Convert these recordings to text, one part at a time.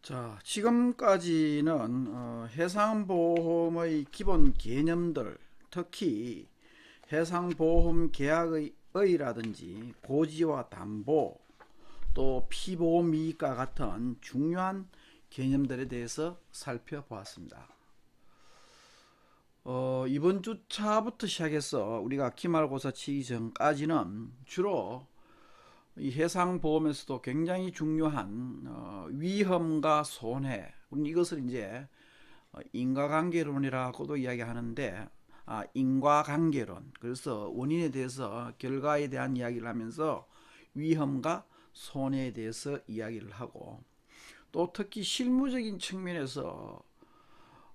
자, 지금까지는 해상보험의 기본 개념들, 특히 해상보험 계약의 고지와 담보, 또 피보미가 같은 중요한 개념들에 대해서 살펴보았습니다. 이번 주차부터 시작해서 우리가 기말고사 치기 전까지는 주로 이 해상보험에서도 굉장히 중요한 위험과 손해, 우리는 이것을 이제 인과관계론이라고도 이야기하는데, 인과관계론, 그래서 원인에 대해서 결과에 대한 이야기를 하면서 위험과 손해에 대해서 이야기를 하고, 또 특히 실무적인 측면에서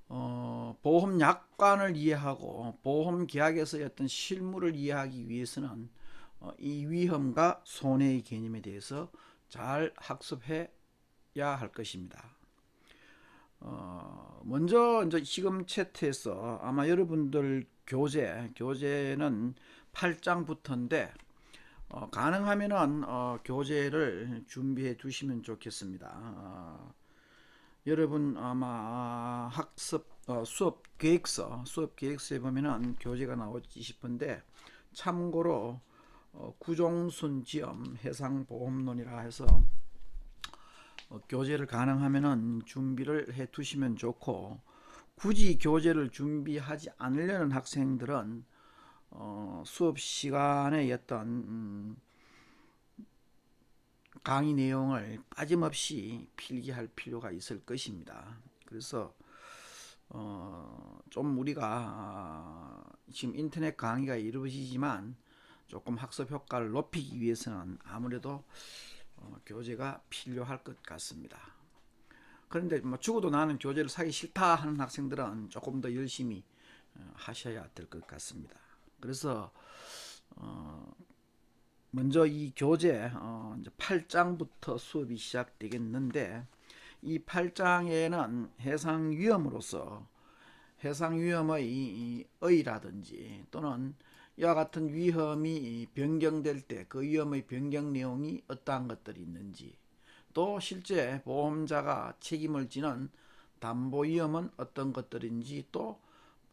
보험 약관을 이해하고 보험 계약에서의 어떤 실무를 이해하기 위해서는 이 위험과 손해의 개념에 대해서 잘 학습해야 할 것입니다. 먼저 이제 지금 채트에서 아마 여러분들 교재는 8장부터인데 가능하면은 교재를 준비해 두시면 좋겠습니다. 여러분 아마 수업 계획서에 보면은 교재가 나올지 싶은데, 참고로 구종순 지엄 해상보험론이라 해서 교재를 가능하면은 준비를 해 두시면 좋고, 굳이 교재를 준비하지 않으려는 학생들은 수업 시간에 어떤 강의 내용을 빠짐없이 필기할 필요가 있을 것입니다. 그래서 좀 우리가 지금 인터넷 강의가 이루어지지만 조금 학습 효과를 높이기 위해서는 아무래도 교재가 필요할 것 같습니다. 그런데 뭐 죽어도 나는 교재를 사기 싫다 하는 학생들은 조금 더 열심히 하셔야 될 것 같습니다. 그래서 먼저 이 교재 이제 8장부터 수업이 시작되겠는데, 이 8장에는 해상 위험으로서 해상 위험의 의라든지 또는 이와 같은 위험이 변경될 때 그 위험의 변경 내용이 어떠한 것들이 있는지, 또 실제 보험자가 책임을 지는 담보 위험은 어떤 것들인지, 또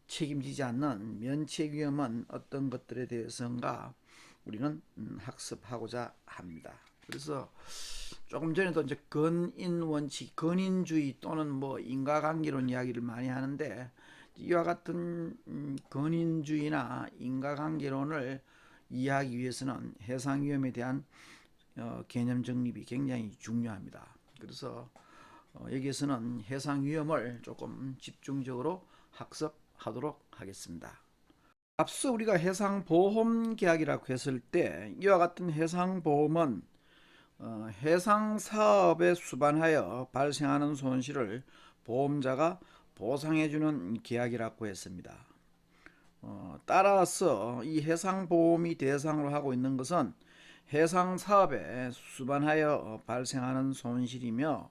책임지지 않는 면책 위험은 어떤 것들에 대해서인가 우리는 학습하고자 합니다. 그래서 조금 전에도 이제 근인 원칙, 근인주의 또는 뭐 인과관계론 이야기를 많이 하는데, 이와 같은 근인주의나 인과관계론을 이해하기 위해서는 해상위험에 대한 개념 정립이 굉장히 중요합니다. 그래서 여기에서는 해상위험을 조금 집중적으로 학습하도록 하겠습니다. 앞서 우리가 해상보험계약이라고 했을 때, 이와 같은 해상보험은 해상사업에 수반하여 발생하는 손실을 보험자가 보상해주는 계약이라고 했습니다. 따라서 이 해상보험이 대상으로 하고 있는 것은 해상사업에 수반하여 발생하는 손실이며,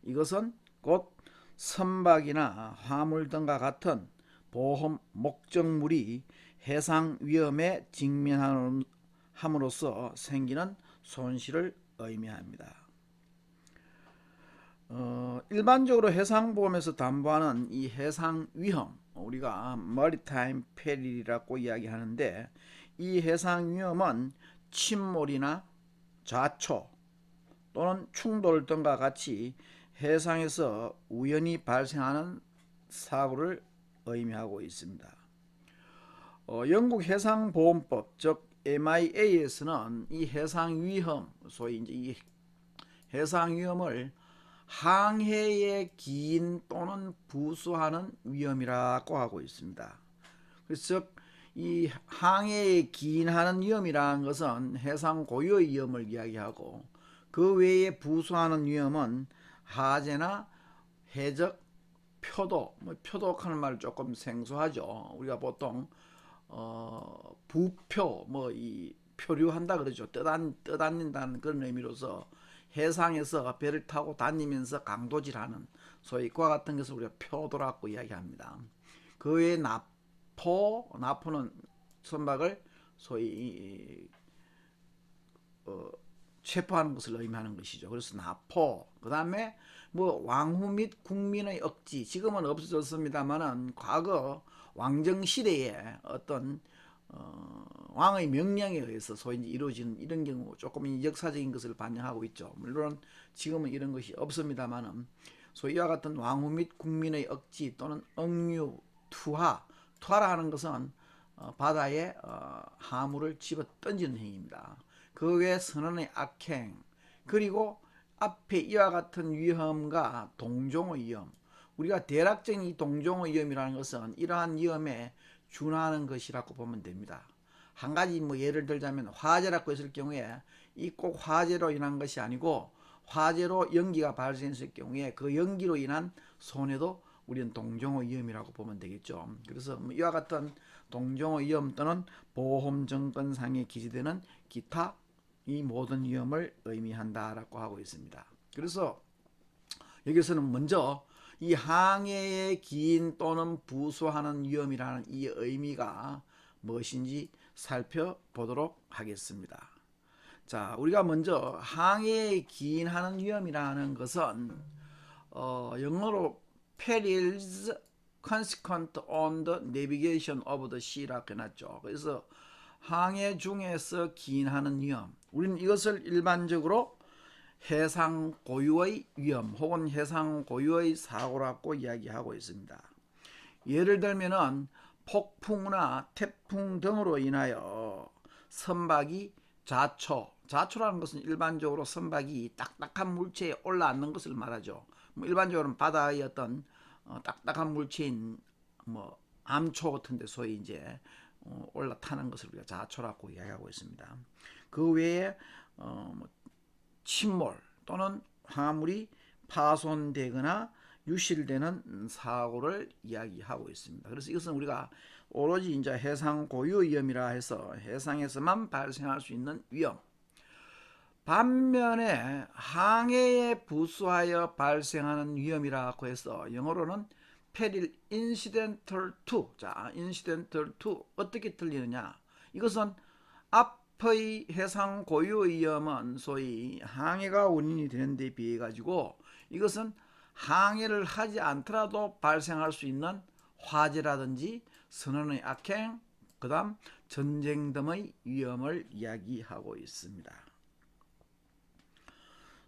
이것은 곧 선박이나 화물 등과 같은 보험 목적물이 해상 위험에 직면함으로써 생기는 손실을 의미합니다. 일반적으로 해상보험에서 담보하는 이 해상 위험, 우리가 maritime peril이라고 이야기하는데, 이 해상 위험은 침몰이나 좌초 또는 충돌 등과 같이 해상에서 우연히 발생하는 사고를 의미하고 있습니다. 영국 해상보험법, 즉 MIA에서는 이 해상 위험, 소위 이제 이 해상 위험을 항해의 기인 또는 부수하는 위험이라고 하고 있습니다. 그래서 이 항해에 기인하는 위험이라는 것은 해상 고유의 위험을 이야기하고, 그 외에 부수하는 위험은 하재나 해적, 표독, 표독하는 말 조금 생소하죠. 우리가 보통 부표, 이 표류한다 그러죠. 떠다닌다는 그런 의미로서 해상에서 배를 타고 다니면서 강도질하는, 소위 그와 같은 것을 우리가 표도라고 이야기합니다. 그 외에 나포는 선박을 소위 체포하는 것을 의미하는 것이죠. 그래서 납포, 그 다음에 뭐 왕후 및 국민의 억지, 지금은 없어졌습니다만은 과거 왕정 시대에 어떤 왕의 명령에 의해서 소위 이루어지는 이런 경우 조금 역사적인 것을 반영하고 있죠. 물론 지금은 이런 것이 없습니다만은 소위 이와 같은 왕후 및 국민의 억지 또는 억류, 투하라는 것은 바다에 하물을 집어 던지는 행위입니다. 그 외에 선언의 악행, 그리고 앞에 이와 같은 위험과 동종의 위험, 우리가 대략적인 이 동종의 위험이라는 것은 이러한 위험에 준하는 것이라고 보면 됩니다. 한 가지 뭐 예를 들자면 화재라고 했을 경우에 이 꼭 화재로 인한 것이 아니고 화재로 연기가 발생했을 경우에 그 연기로 인한 손해도 우리는 동종의 위험이라고 보면 되겠죠. 그래서 이와 같은 동종의 위험 또는 보험 정권상에 기재되는 기타 이 모든 위험을 의미한다라고 하고 있습니다. 그래서 여기서는 먼저 이 항해의 기인 또는 부수하는 위험이라는 이 의미가 무엇인지 살펴보도록 하겠습니다. 자, 우리가 먼저 항해의 기인하는 위험이라는 것은 영어로 perils consequent on the navigation of the sea라고 해놨죠. 그래서 항해 중에서 기인하는 위험, 우리는 이것을 일반적으로 해상 고유의 위험 혹은 해상 고유의 사고라고 이야기하고 있습니다. 예를 들면은 폭풍이나 태풍 등으로 인하여 선박이 자초라는 것은 일반적으로 선박이 딱딱한 물체에 올라앉는 것을 말하죠. 일반적으로는 바다의 어떤 딱딱한 물체인 뭐 암초 같은데 소위 이제 올라타는 것을 우리가 자초라고 이야기하고 있습니다. 그 외에 침몰 또는 화물이 파손되거나 유실되는 사고를 이야기하고 있습니다. 그래서 이것은 우리가 오로지 이제 해상 고유 위험이라 해서 해상에서만 발생할 수 있는 위험. 반면에 항해에 부수하여 발생하는 위험이라고 해서 영어로는 peril incidental to. 자, incidental to 어떻게 틀리느냐? 이것은 앞의 해상 고유 위험은 소위 항해가 원인이 되는 데 비해 가지고 이것은 항해를 하지 않더라도 발생할 수 있는 화재라든지 선원의 악행, 그 다음 전쟁 등의 위험을 이야기하고 있습니다.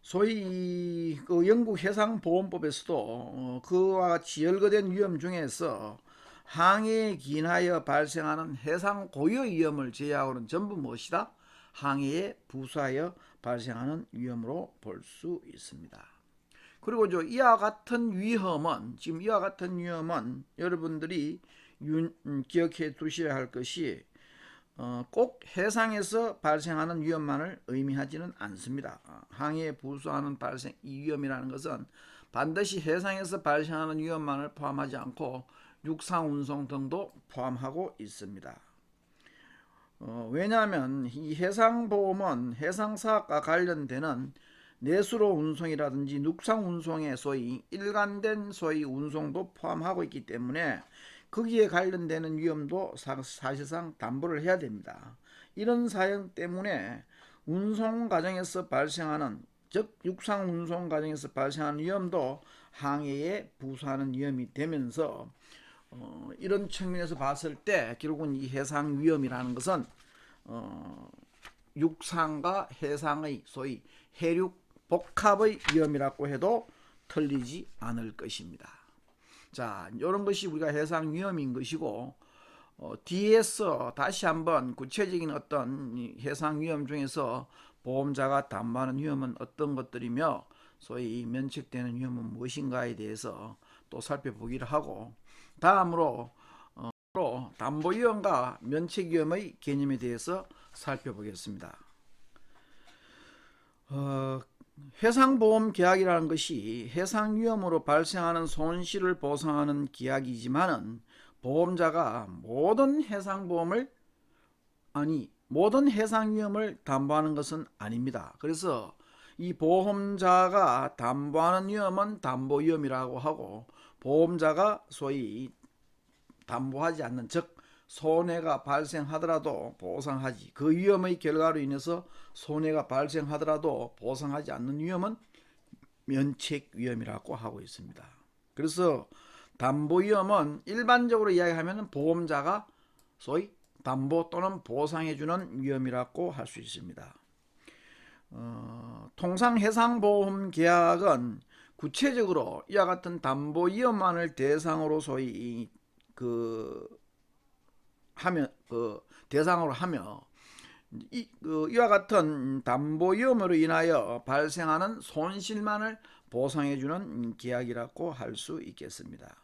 소위 그 영국 해상보험법에서도 그와 같이 열거된 위험 중에서 항해에 기인하여 발생하는 해상 고유 위험을 제외하고는 전부 무엇이다? 항해에 부수하여 발생하는 위험으로 볼 수 있습니다. 그리고 이와 같은 위험은 지금 이와 같은 위험은 여러분들이 기억해 두셔야 할 것이 꼭 해상에서 발생하는 위험만을 의미하지는 않습니다. 항해에 부수하는 발생 이 위험이라는 것은 반드시 해상에서 발생하는 위험만을 포함하지 않고 육상 운송 등도 포함하고 있습니다. 왜냐하면 이 해상보험은 해상사업과 관련되는 내수로 운송이라든지 육상 운송에 소위 일관된 소위 운송도 포함하고 있기 때문에 거기에 관련되는 위험도 사실상 담보를 해야 됩니다. 이런 사용 때문에 운송 과정에서 발생하는 즉 육상 운송 과정에서 발생하는 위험도 항해에 부수하는 위험이 되면서 이런 측면에서 봤을 때 결국은 이 해상 위험이라는 것은 육상과 해상의 소위 해륙 복합의 위험이라고 해도 틀리지 않을 것입니다. 자, 이런 것이 우리가 해상 위험인 것이고 뒤에서 다시 한번 구체적인 어떤 해상 위험 중에서 보험자가 담보하는 위험은 어떤 것들이며 소위 면책되는 위험은 무엇인가에 대해서 또 살펴보기를 하고 다음으로 담보위험과 면책위험의 개념에 대해서 살펴보겠습니다. 해상보험 계약이라는 것이 해상위험으로 발생하는 손실을 보상하는 계약이지만은 보험자가 모든 해상위험을 담보하는 것은 아닙니다. 그래서 이 보험자가 담보하는 위험은 담보위험이라고 하고 보험자가 소위 담보하지 않는 즉 손해가 발생하더라도 보상하지, 그 위험의 결과로 인해서 손해가 발생하더라도 보상하지 않는 위험은 면책 위험이라고 하고 있습니다. 그래서 담보 위험은 일반적으로 이야기하면 보험자가 소위 담보 또는 보상해주는 위험이라고 할 수 있습니다. 통상 해상보험 계약은 구체적으로 이와 같은 담보 위험만을 대상으로 소위 대상으로 하며 이와 같은 담보 위험으로 인하여 발생하는 손실만을 보상해주는 계약이라고 할 수 있겠습니다.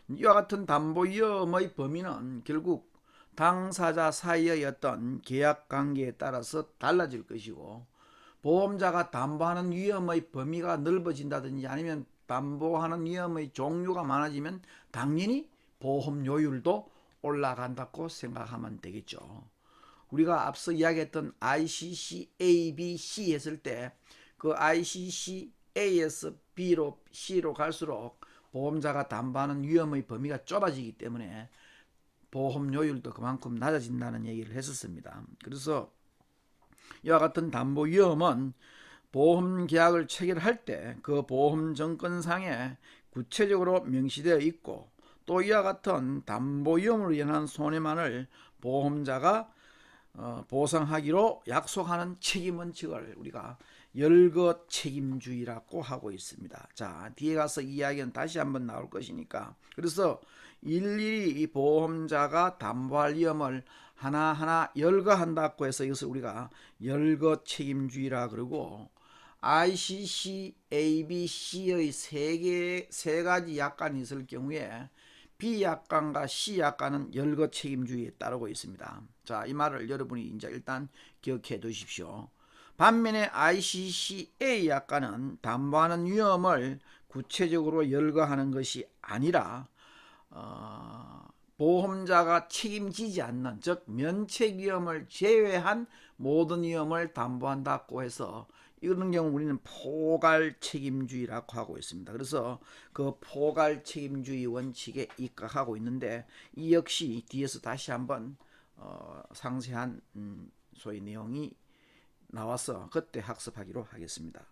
이와 같은 담보 위험의 범위는 결국 당사자 사이의 어떤 계약 관계에 따라서 달라질 것이고, 보험자가 담보하는 위험의 범위가 넓어진다든지 아니면 담보하는 위험의 종류가 많아지면 당연히 보험료율도 올라간다고 생각하면 되겠죠. 우리가 앞서 이야기했던 ICC A, B, C 했을 때 그 ICC A에서 B로 C로 갈수록 보험자가 담보하는 위험의 범위가 좁아지기 때문에 보험료율도 그만큼 낮아진다는 얘기를 했었습니다. 그래서 이와 같은 담보 위험은 보험 계약을 체결할 때 그 보험 정권상에 구체적으로 명시되어 있고, 또 이와 같은 담보 위험으로 인한 손해만을 보험자가 보상하기로 약속하는 책임 원칙을 우리가 열거 책임주의라고 하고 있습니다. 자, 뒤에 가서 이 이야기는 다시 한번 나올 것이니까, 그래서 일일이 이 보험자가 담보할 위험을 하나하나 열거한다고 해서 이것을 우리가 열거 책임주의라 그러고, ICC, ABC의 세 가지 약관이 있을 경우에 B 약관과 C 약관은 열거 책임주의에 따르고 있습니다. 자, 이 말을 여러분이 이제 일단 기억해 두십시오. 반면에 ICCA 약관은 담보하는 위험을 구체적으로 열거하는 것이 아니라 보험자가 책임지지 않는, 즉 면책 위험을 제외한 모든 위험을 담보한다고 해서 이런 경우 우리는 포괄 책임주의라고 하고 있습니다. 그래서 그 포괄 책임주의 원칙에 입각하고 있는데, 이 역시 뒤에서 다시 한번 상세한 소위 내용이 나와서 그때 학습하기로 하겠습니다.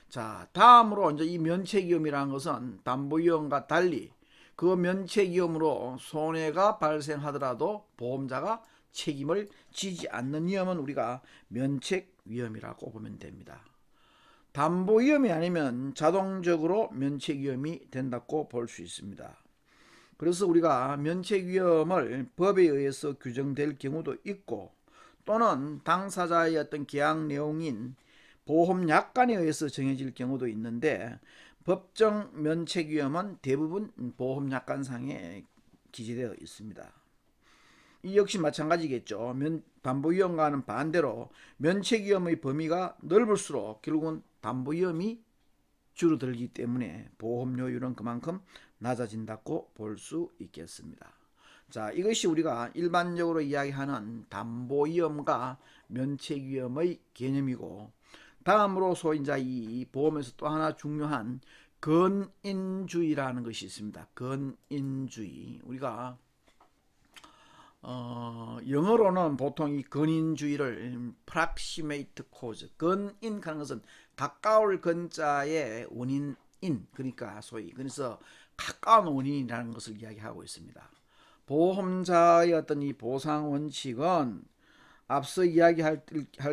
자, 다음으로 이제 이 면책위험이라는 것은 담보위험과 달리 그 면책위험으로 손해가 발생하더라도 보험자가 책임을 지지 않는 위험은 우리가 면책위험이라고 보면 됩니다. 담보위험이 아니면 자동적으로 면책위험이 된다고 볼 수 있습니다. 그래서 우리가 면책위험을 법에 의해서 규정될 경우도 있고, 또는 당사자의 어떤 계약 내용인 보험약관에 의해서 정해질 경우도 있는데, 법정 면책위험은 대부분 보험약관상에 기재되어 있습니다. 이 역시 마찬가지겠죠. 담보위험과는 반대로 면책위험의 범위가 넓을수록 결국은 담보위험이 줄어들기 때문에 보험료율은 그만큼 낮아진다고 볼 수 있겠습니다. 자, 이것이 우리가 일반적으로 이야기하는 담보위험과 면책위험의 개념이고, 다음으로 소위 이제 이 보험에서 또 하나 중요한 근인주의라는 것이 있습니다. 근인주의. 우리가 영어로는 보통 이 근인주의를 proximate cause, 근인하는 것은 가까울 근자의 원인인, 그러니까 소위 그래서 가까운 원인이라는 것을 이야기하고 있습니다. 보험자의 어떤 이 보상 원칙은 앞서 이야기할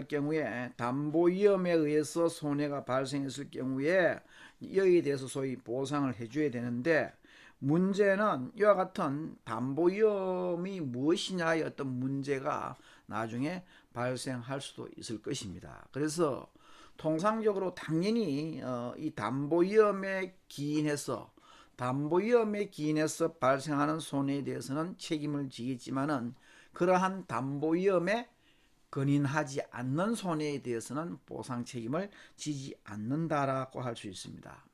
경우에 담보 위험에 의해서 손해가 발생했을 경우에 여기에 대해서 소위 보상을 해줘야 되는데, 문제는 이와 같은 담보 위험이 무엇이냐의 어떤 문제가 나중에 발생할 수도 있을 것입니다. 그래서 통상적으로 당연히 이 담보 위험에 기인해서 발생하는 손해에 대해서는 책임을 지겠지만은, 그러한 담보 위험에 근인하지 않는 손해에 대해서는 보상 책임을 지지 않는다라고 할 수 있습니다.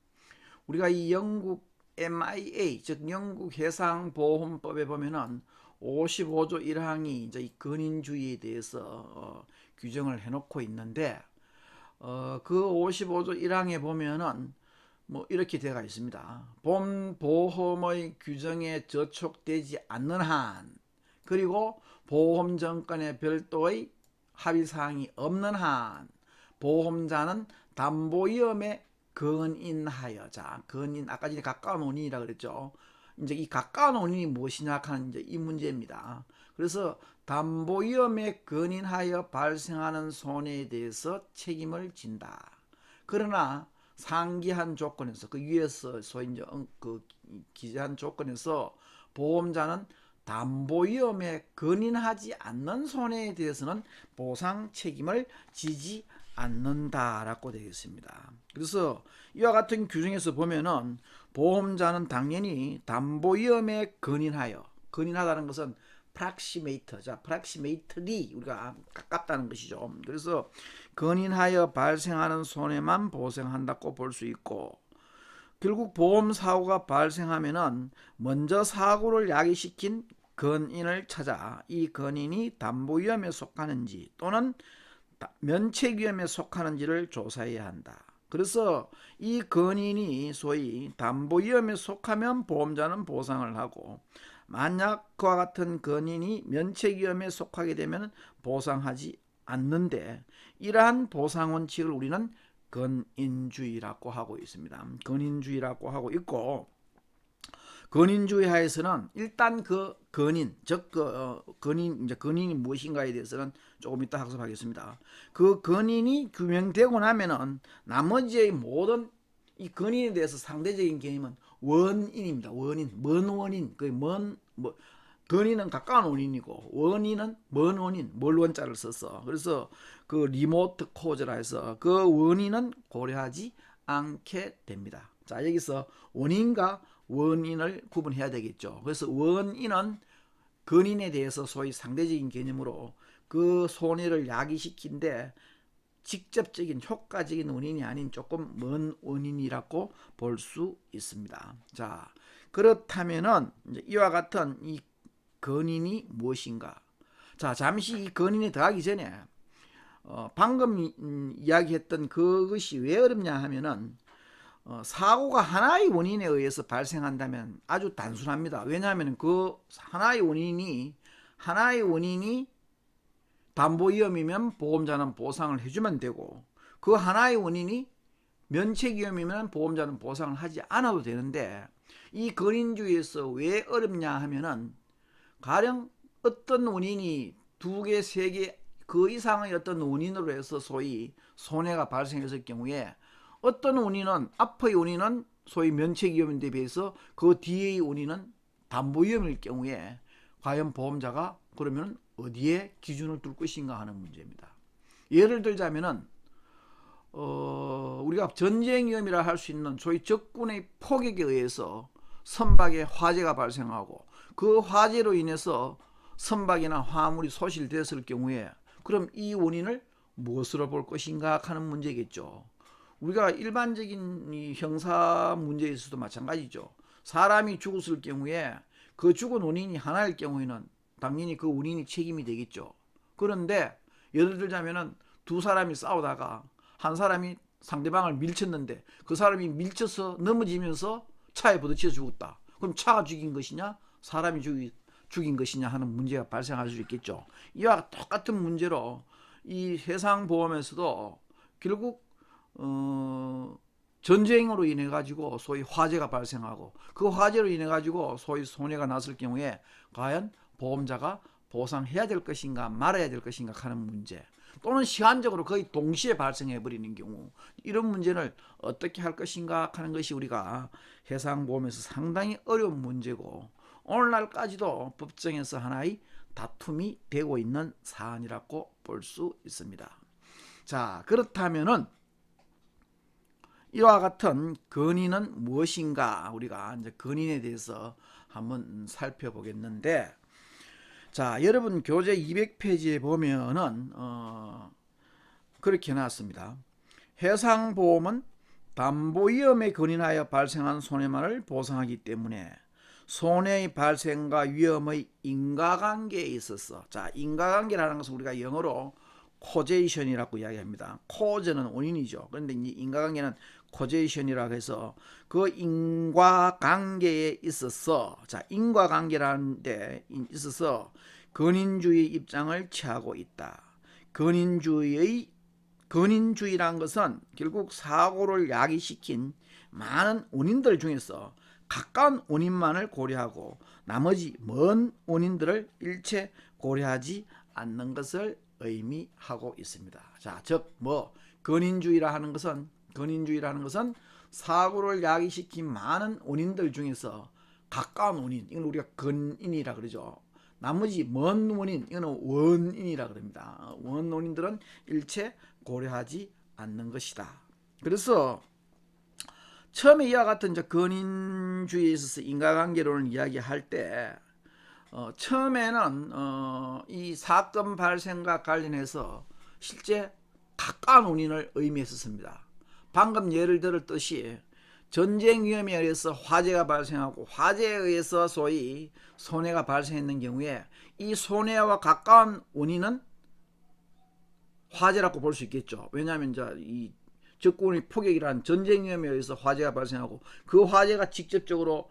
우리가 이 영국 MIA, 즉 영국 해상보험법에 보면은 55조 1항이 이제 이 근인주의에 대해서 규정을 해놓고 있는데, 그 55조 1항에 보면은 뭐 이렇게 되어 있습니다. 본 보험의 규정에 저촉되지 않는 한 그리고 보험증권에 별도의 합의사항이 없는 한 보험자는 담보위험에 근인하여, 자, 근인, 아까 전에 가까운 원인이라 그랬죠. 이제 이 가까운 원인이 무엇이냐 하는 이제 이 문제입니다. 그래서 담보위험에 근인하여 발생하는 손해에 대해서 책임을 진다. 그러나 상기한 조건에서, 그 위에서 소위 이제 그 기재한 조건에서 보험자는 담보위험에 근인하지 않는 손해에 대해서는 보상 책임을 지지 않는다라고 되어 있습니다. 그래서 이와 같은 규정에서 보면은 보험자는 당연히 담보위험에 근인하여, 근인하다는 것은 프락시메이터, 자, 프락시메이터리, 우리가 가깝다는 것이죠. 그래서 근인하여 발생하는 손해만 보상한다고 볼 수 있고, 결국 보험사고가 발생하면은 먼저 사고를 야기시킨 근인을 찾아 이 근인이 담보위험에 속하는지 또는 면책위험에 속하는지를 조사해야 한다. 그래서 이 근인이 소위 담보위험에 속하면 보험자는 보상을 하고, 만약 그와 같은 근인이 면책위험에 속하게 되면 보상하지 않는데, 이러한 보상 원칙을 우리는 근인주의라고 하고 있습니다. 근인주의라고 하고 있고, 근인주의 하에서는 일단 그 근인, 즉 근인, 이제 근인이 무엇인가에 대해서는 조금 이따 학습하겠습니다. 그 근인이 규명되고 나면은 나머지의 모든 이 근인에 대해서 상대적인 개념은 원인입니다. 원인, 먼 원인, 근인은 가까운 원인이고 원인은 먼 원인, 멀 원자를 써서, 그래서 그 리모트 코즈라 해서 그 원인은 고려하지 않게 됩니다. 자, 여기서 원인과 원인을 구분해야 되겠죠. 그래서 원인은 근인에 대해서 소위 상대적인 개념으로 그 손해를 야기시킨데 직접적인 효과적인 원인이 아닌 조금 먼 원인이라고 볼 수 있습니다. 자, 그렇다면은 이제 이와 같은 이 근인이 무엇인가? 자, 잠시 이 근인에 더하기 전에 방금 이야기했던 그것이 왜 어렵냐 하면은 사고가 하나의 원인에 의해서 발생한다면 아주 단순합니다. 왜냐하면 그 하나의 원인이 담보위험이면 보험자는 보상을 해주면 되고, 그 하나의 원인이 면책위험이면 보험자는 보상을 하지 않아도 되는데, 이 근인주의에서 왜 어렵냐 하면은 가령 어떤 원인이 두 개, 세 개, 그 이상의 어떤 원인으로 해서 소위 손해가 발생했을 경우에 어떤 원인은, 앞의 원인은 소위 면책위험인데 비해서 그 뒤의 원인은 담보위험일 경우에 과연 보험자가 그러면 어디에 기준을 둘 것인가 하는 문제입니다. 예를 들자면은 우리가 전쟁 위험이라 할 수 있는 소위 적군의 포격에 의해서 선박에 화재가 발생하고 그 화재로 인해서 선박이나 화물이 소실됐을 경우에 그럼 이 원인을 무엇으로 볼 것인가 하는 문제겠죠. 우리가 일반적인 이 형사 문제에서도 마찬가지죠. 사람이 죽었을 경우에 그 죽은 원인이 하나일 경우에는 당연히 그 원인이 책임이 되겠죠. 그런데 예를 들자면은 두 사람이 싸우다가 한 사람이 상대방을 밀쳤는데 그 사람이 밀쳐서 넘어지면서 차에 부딪혀 죽었다. 그럼 차가 죽인 것이냐 사람이 죽인 것이냐 하는 문제가 발생할 수 있겠죠. 이와 똑같은 문제로 이 해상보험에서도 결국 전쟁으로 인해 가지고 소위 화재가 발생하고 그 화재로 인해 가지고 소위 손해가 났을 경우에 과연 보험자가 보상해야 될 것인가 말아야 될 것인가 하는 문제, 또는 시한적으로 거의 동시에 발생해 버리는 경우, 이런 문제를 어떻게 할 것인가 하는 것이 우리가 해상보험에서 상당히 어려운 문제고 오늘날까지도 법정에서 하나의 다툼이 되고 있는 사안이라고 볼 수 있습니다. 자, 그렇다면은 이와 같은 근인은 무엇인가, 우리가 이제 근인에 대해서 한번 살펴보겠는데, 자, 여러분 교재 200페이지에 보면은 그렇게 나왔습니다. 해상보험은 담보위험에 근인하여 발생한 손해만을 보상하기 때문에 손해의 발생과 위험의 인과관계에 있어서, 자, 인과관계라는 것은 우리가 영어로 코제이션이라고 이야기합니다. 코즈는 원인이죠. 그런데 이 인과관계는 코제이션이라고 해서 그 인과관계에 있어서, 자, 인과관계라는 데 있어서 근인주의 입장을 취하고 있다. 근인주의란 것은 결국 사고를 야기시킨 많은 원인들 중에서 가까운 원인만을 고려하고 나머지 먼 원인들을 일체 고려하지 않는 것을 의미하고 있습니다. 자, 즉 근인주의라는 것은 사고를 야기시킨 많은 원인들 중에서 가까운 원인, 이건 우리가 근인이라 그러죠. 나머지 먼 원인, 이거는 원인이라 그럽니다. 원 원인들은 일체 고려하지 않는 것이다. 그래서 처음에 이와 같은 근인주의에 있어서 인과관계론을 이야기할 때 처음에는 이 사건 발생과 관련해서 실제 가까운 원인을 의미했었습니다. 방금 예를 들었듯이 전쟁 위험에 의해서 화재가 발생하고 화재에 의해서 소위 손해가 발생했는 경우에 이 손해와 가까운 원인은 화재라고 볼 수 있겠죠. 왜냐하면 이 적군의 포격이란 전쟁 위험에 의해서 화재가 발생하고 그 화재가 직접적으로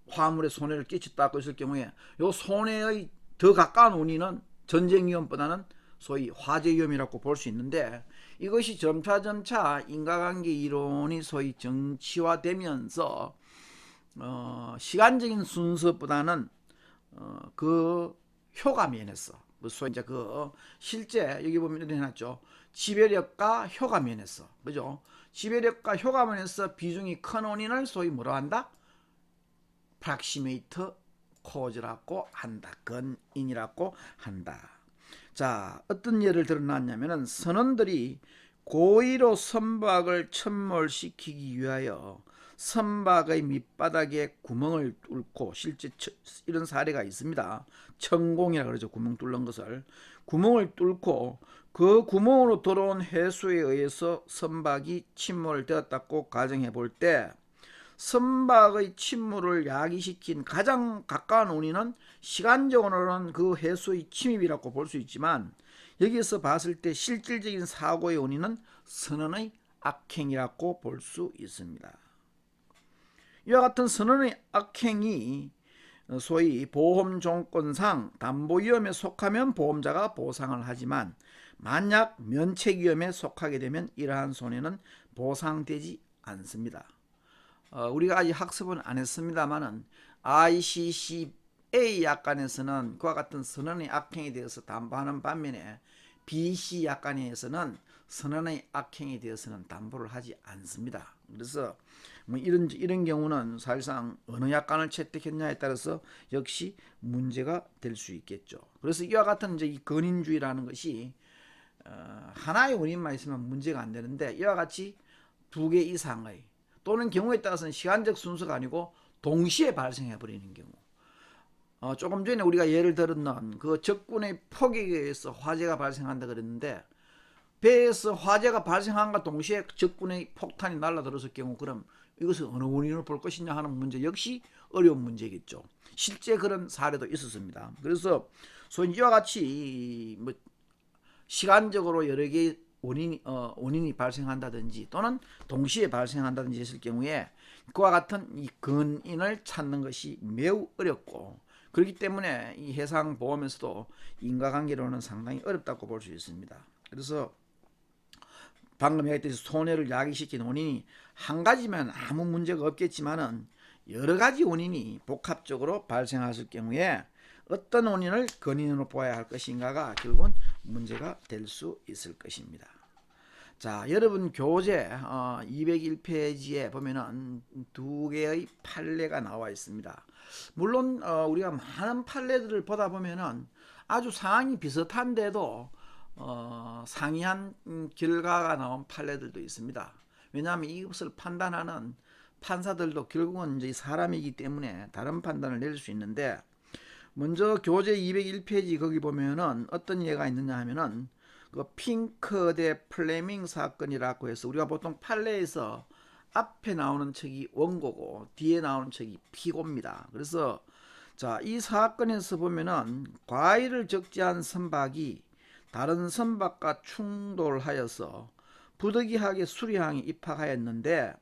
화물에 손해를 끼쳤다고 했을 경우에 이 손해의 더 가까운 원인은 전쟁 위험보다는 소위 화재 위험이라고 볼 수 있는데, 이것이 점차 인과관계 이론이 소위 정치화되면서 시간적인 순서보다는 그 효과 면에서 소위 이제 실제 여기 보면 이렇게 해놨죠. 지배력과 효과 면에서, 그죠? 지배력과 효과 면에서 비중이 큰 원인을 소위 뭐라 한다? 프락시메이트 코즈라고 한다. 근인이라고 한다. 자, 어떤 예를 들어놨냐면은 선원들이 고의로 선박을 침몰시키기 위하여 선박의 밑바닥에 구멍을 뚫고, 실제 이런 사례가 있습니다. 천공이라 그러죠. 구멍 뚫는 것을. 구멍을 뚫고 그 구멍으로 들어온 해수에 의해서 선박이 침몰되었다고 가정해 볼 때, 선박의 침몰을 야기시킨 가장 가까운 원인은 시간적으로는 그 해수의 침입이라고 볼 수 있지만, 여기에서 봤을 때 실질적인 사고의 원인은 선원의 악행이라고 볼 수 있습니다. 이와 같은 선원의 악행이 소위 보험종권상 담보위험에 속하면 보험자가 보상을 하지만, 만약 면책위험에 속하게 되면 이러한 손해는 보상되지 않습니다. 우리가 아직 학습은 안 했습니다만은 ICCA 약관에서는 그와 같은 선언의 악행에 대해서 담보하는 반면에 BC 약관에서는 선언의 악행에 대해서는 담보를 하지 않습니다. 그래서 이런 경우는 사실상 어느 약관을 채택했냐에 따라서 역시 문제가 될 수 있겠죠. 그래서 이와 같은 이 근인주의라는 것이 하나의 원인만 있으면 문제가 안 되는데, 이와 같이 두 개 이상의 또는 경우에 따라서는 시간적 순서가 아니고 동시에 발생해 버리는 경우. 조금 전에 우리가 예를 들었는 그 적군의 포격에 의해서 화재가 발생한다 그랬는데, 배에서 화재가 발생한과 동시에 적군의 폭탄이 날아들었을 경우, 그럼 이것을 어느 원인으로 볼 것이냐 하는 문제 역시 어려운 문제겠죠. 실제 그런 사례도 있었습니다. 그래서 소위 이와 같이 시간적으로 여러 개의 원인이 발생한다든지 또는 동시에 발생한다든지 했을 경우에 그와 같은 이 근인을 찾는 것이 매우 어렵고, 그렇기 때문에 이 해상보험에서도 인과관계로는 상당히 어렵다고 볼 수 있습니다. 그래서 방금 얘기했듯이 손해를 야기시킨 원인이 한 가지면 아무 문제가 없겠지만은 여러 가지 원인이 복합적으로 발생했을 경우에 어떤 원인을 근인으로 보아야 할 것인가가 결국은 문제가 될 수 있을 것입니다. 자, 여러분 교재 201페이지에 보면은 두 개의 판례가 나와 있습니다. 물론 우리가 많은 판례들을 보다 보면은 아주 상황이 비슷한데도 상이한 결과가 나온 판례들도 있습니다. 왜냐하면 이것을 판단하는 판사들도 결국은 이제 사람이기 때문에 다른 판단을 낼 수 있는데, 먼저 교재 201페이지 거기 보면은 어떤 예가 있느냐 하면은 그 핑크 대 플레밍 사건이라고 해서, 우리가 보통 판례에서 앞에 나오는 척이 원고고 뒤에 나오는 척이 피고입니다. 그래서 자, 이 사건에서 보면은 과일을 적재한 선박이 다른 선박과 충돌하여서 부득이하게 수리항에 입학하였는데,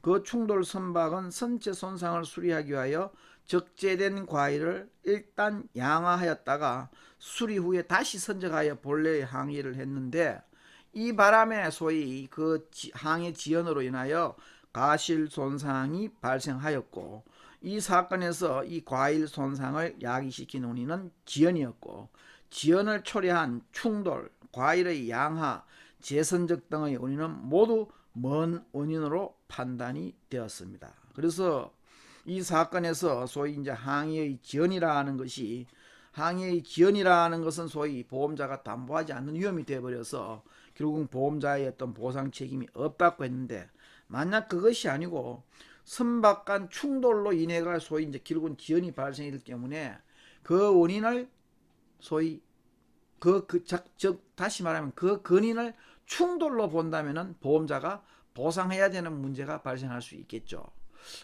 그 충돌 선박은 선체 손상을 수리하기 위하여 적재된 과일을 일단 양화하였다가 수리 후에 다시 선적하여 본래의 항해를 했는데, 이 바람에 소위 그 항해 지연으로 인하여 가실 손상이 발생하였고, 이 사건에서 이 과일 손상을 야기시킨 원인은 지연이었고, 지연을 초래한 충돌, 과일의 양하, 재선적 등의 원인은 모두 먼 원인으로 판단이 되었습니다. 그래서 이 사건에서 소위 이제 항해의 지연이라는 것은 소위 보험자가 담보하지 않는 위험이 되어버려서 결국 보험자의 어떤 보상 책임이 없다고 했는데, 만약 그것이 아니고 선박 간 충돌로 인해가 소위 이제 결국은 지연이 발생했기 때문에 그 원인을 소위 다시 말하면 그 근인을 충돌로 본다면은 보험자가 보상해야 되는 문제가 발생할 수 있겠죠.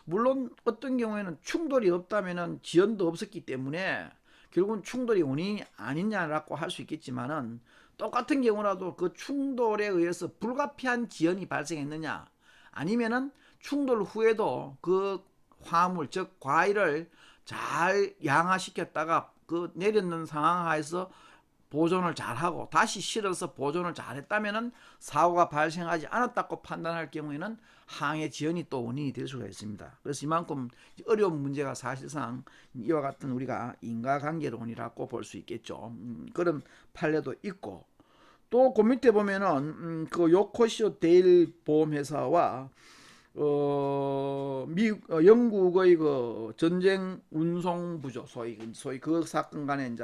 물론 어떤 경우에는 충돌이 없다면은 지연도 없었기 때문에 결국은 충돌이 원인이 아니냐라고 할 수 있겠지만은, 똑같은 경우라도 그 충돌에 의해서 불가피한 지연이 발생했느냐, 아니면은 충돌 후에도 그 화물 즉 과일을 잘 양화시켰다가 그 내렸는 상황 하에서 보존을 잘하고 다시 실어서 보존을 잘했다면은 사고가 발생하지 않았다고 판단할 경우에는 항해 지연이 또 원인이 될 수가 있습니다. 그래서 이만큼 어려운 문제가 사실상 이와 같은 우리가 인과관계론이라고 볼 수 있겠죠. 그런 판례도 있고, 또 그 밑에 보면은 그 요코시오 데일 보험회사와 영국의 그 전쟁 운송부죠, 소위 그 사건 간에 이제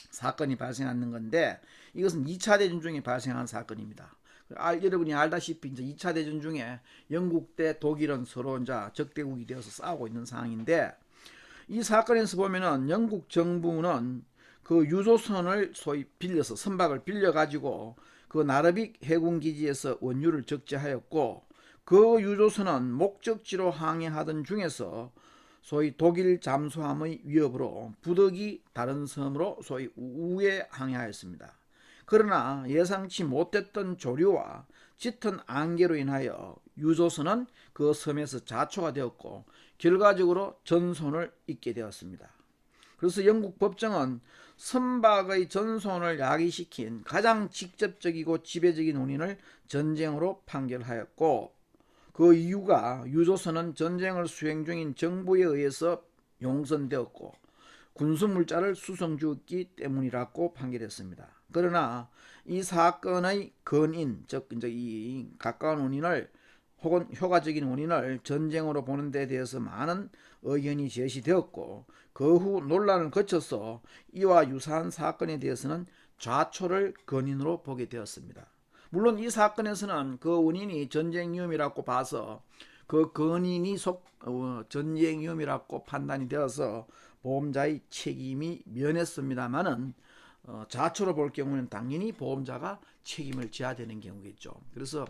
사건이 발생하는 건데, 이것은 2차 대전 중에 발생한 사건입니다. 여러분이 알다시피 이제 2차 대전 중에 영국 대 독일은 서로 이제 적대국이 되어서 싸우고 있는 상황인데, 이 사건에서 보면은 영국 정부는 그 유조선을 소위 빌려서 선박을 빌려 가지고 그 나르빅 해군 기지에서 원유를 적재하였고, 그 유조선은 목적지로 항해하던 중에서 소위 독일 잠수함의 위협으로 부득이 다른 섬으로 소위 우에 항해하였습니다. 그러나 예상치 못했던 조류와 짙은 안개로 인하여 유조선은 그 섬에서 자초가 되었고 결과적으로 전손을 입게 되었습니다. 그래서 영국 법정은 선박의 전손을 야기시킨 가장 직접적이고 지배적인 원인을 전쟁으로 판결하였고, 그 이유가 유조선은 전쟁을 수행 중인 정부에 의해서 용선되었고 군수물자를 수송주었기 때문이라고 판결했습니다. 그러나 이 사건의 근인, 즉 이제 이 가까운 원인을 혹은 효과적인 원인을 전쟁으로 보는 데 대해서 많은 의견이 제시되었고, 그 후 논란을 거쳐서 이와 유사한 사건에 대해서는 좌초를 근인으로 보게 되었습니다. 물론 이 사건에서는 그 원인이 전쟁 위험이라고 봐서 그 근인이 전쟁 위험이라고 판단이 되어서 보험자의 책임이 면했습니다만은, 자초로 볼 경우는 당연히 보험자가 책임을 져야 되는 경우겠죠. 그래서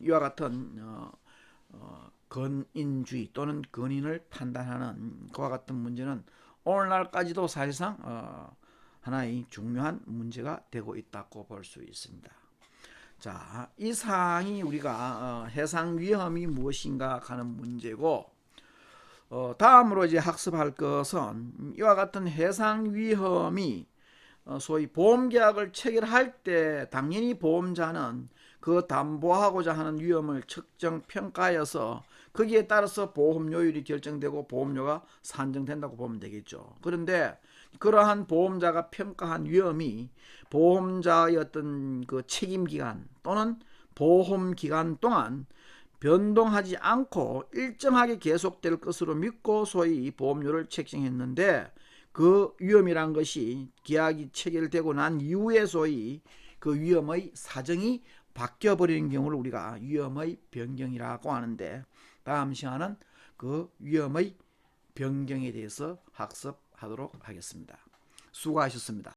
이와 같은 근인주의 또는 근인을 판단하는 그와 같은 문제는 오늘날까지도 사실상 하나의 중요한 문제가 되고 있다고 볼 수 있습니다. 자, 이 사항이 우리가 해상 위험이 무엇인가 하는 문제고, 다음으로 이제 학습할 것은 이와 같은 해상 위험이 소위 보험계약을 체결할 때 당연히 보험자는 그 담보하고자 하는 위험을 측정 평가하여서 거기에 따라서 보험료율이 결정되고 보험료가 산정된다고 보면 되겠죠. 그런데 그러한 보험자가 평가한 위험이 보험자의 어떤 그 책임기간 또는 보험기간 동안 변동하지 않고 일정하게 계속될 것으로 믿고 소위 보험료를 책정했는데, 그 위험이란 것이 계약이 체결되고 난 이후에 소위 그 위험의 사정이 바뀌어버리는 경우를 우리가 위험의 변경이라고 하는데, 다음 시간은 그 위험의 변경에 대해서 학습하도록 하겠습니다. 수고하셨습니다.